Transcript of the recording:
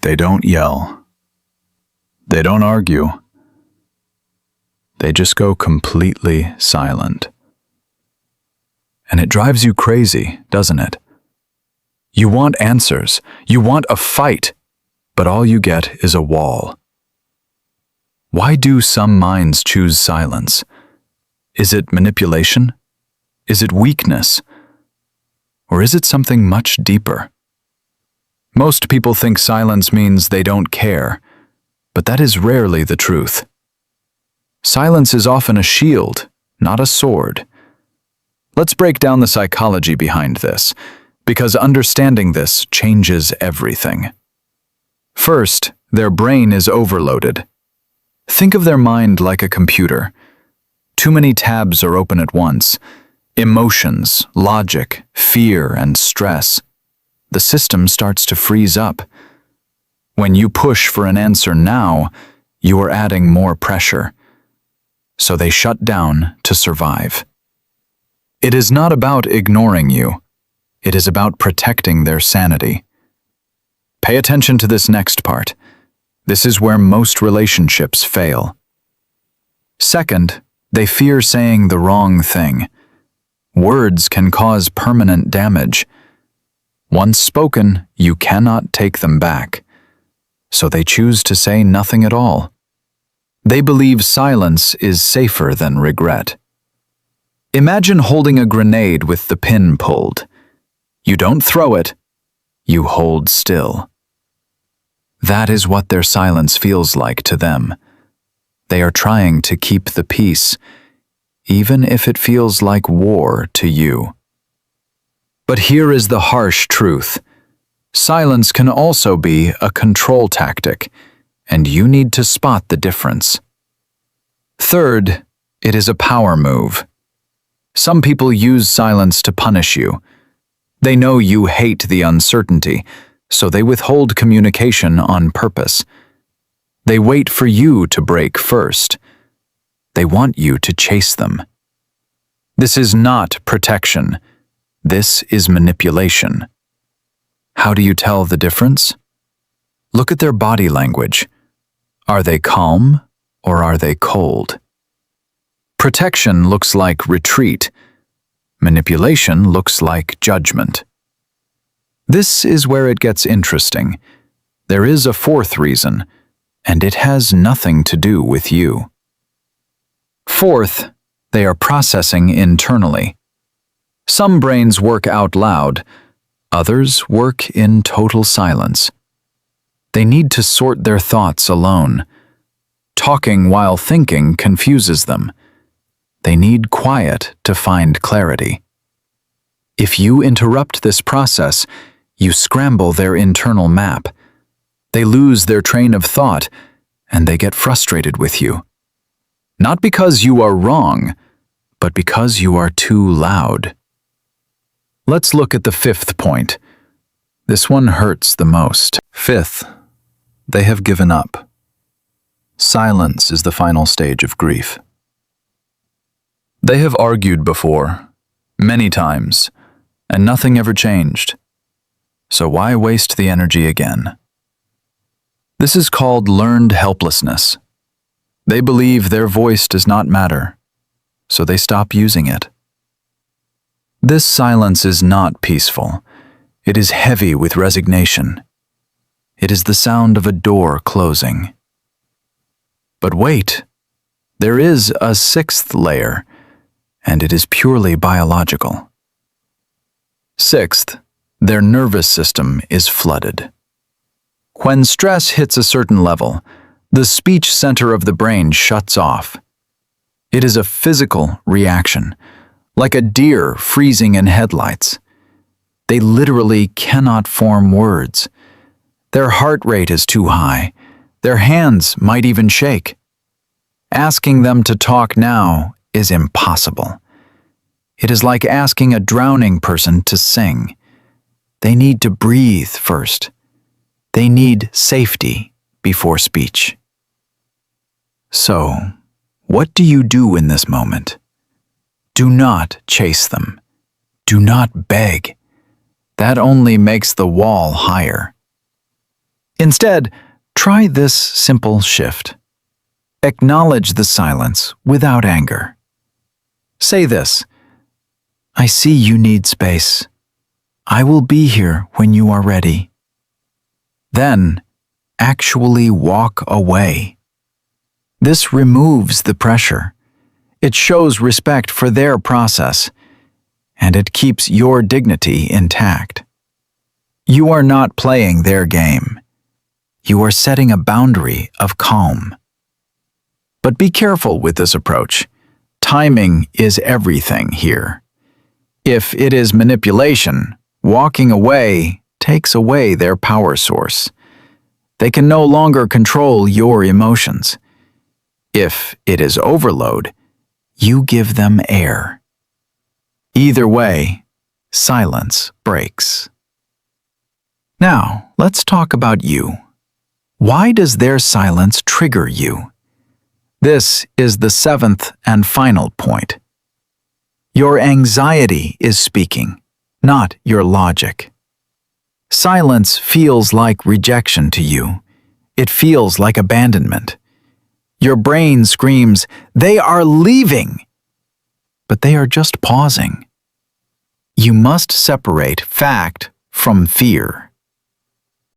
They don't yell. They don't argue. They just go completely silent. And it drives you crazy, doesn't it? You want answers. You want a fight. But all you get is a wall. Why do some minds choose silence? Is it manipulation? Is it weakness? Or is it something much deeper? Most people think silence means they don't care, but that is rarely the truth. Silence is often a shield, not a sword. Let's break down the psychology behind this, because understanding this changes everything. First, their brain is overloaded. Think of their mind like a computer. Too many tabs are open at once. Emotions, logic, fear, and stress. The system starts to freeze up. When you push for an answer now, you are adding more pressure. So they shut down to survive. It is not about ignoring you. It is about protecting their sanity. Pay attention to this next part. This is where most relationships fail. Second, they fear saying the wrong thing. Words can cause permanent damage. Once spoken, you cannot take them back. So they choose to say nothing at all. They believe silence is safer than regret. Imagine holding a grenade with the pin pulled. You don't throw it, you hold still. That is what their silence feels like to them. They are trying to keep the peace, even if it feels like war to you. But here is the harsh truth. Silence can also be a control tactic, and you need to spot the difference. Third, it is a power move. Some people use silence to punish you. They know you hate the uncertainty, so they withhold communication on purpose. They wait for you to break first. They want you to chase them. This is not protection. This is manipulation. How do you tell the difference? Look at their body language. Are they calm or are they cold? Protection looks like retreat. Manipulation looks like judgment. This is where it gets interesting. There is a fourth reason, and it has nothing to do with you. Fourth, they are processing internally. Some brains work out loud, others work in total silence. They need to sort their thoughts alone. Talking while thinking confuses them. They need quiet to find clarity. If you interrupt this process, you scramble their internal map. They lose their train of thought, and they get frustrated with you. Not because you are wrong, but because you are too loud. Let's look at the fifth point. This one hurts the most. Fifth, they have given up. Silence is the final stage of grief. They have argued before, many times, and nothing ever changed. So why waste the energy again? This is called learned helplessness. They believe their voice does not matter, so they stop using it. This silence is not peaceful. It is heavy with resignation. It is the sound of a door closing. But wait, there is a sixth layer, and it is purely biological. Sixth, their nervous system is flooded. When stress hits a certain level, the speech center of the brain shuts off. It is a physical reaction, like a deer freezing in headlights. They literally cannot form words. Their heart rate is too high. Their hands might even shake. Asking them to talk now is impossible. It is like asking a drowning person to sing. They need to breathe first. They need safety before speech. So, what do you do in this moment? Do not chase them. Do not beg. That only makes the wall higher. Instead, try this simple shift. Acknowledge the silence without anger. Say this: I see you need space. I will be here when you are ready. Then, actually walk away. This removes the pressure. It shows respect for their process, and it keeps your dignity intact. You are not playing their game. You are setting a boundary of calm. But be careful with this approach. Timing is everything here. If it is manipulation, walking away takes away their power source. They can no longer control your emotions. If it is overload, you give them air. Either way, silence breaks. Now, let's talk about you. Why does their silence trigger you? This is the seventh and final point. Your anxiety is speaking, not your logic. Silence feels like rejection to you. It feels like abandonment. Your brain screams, "They are leaving!" But they are just pausing. You must separate fact from fear.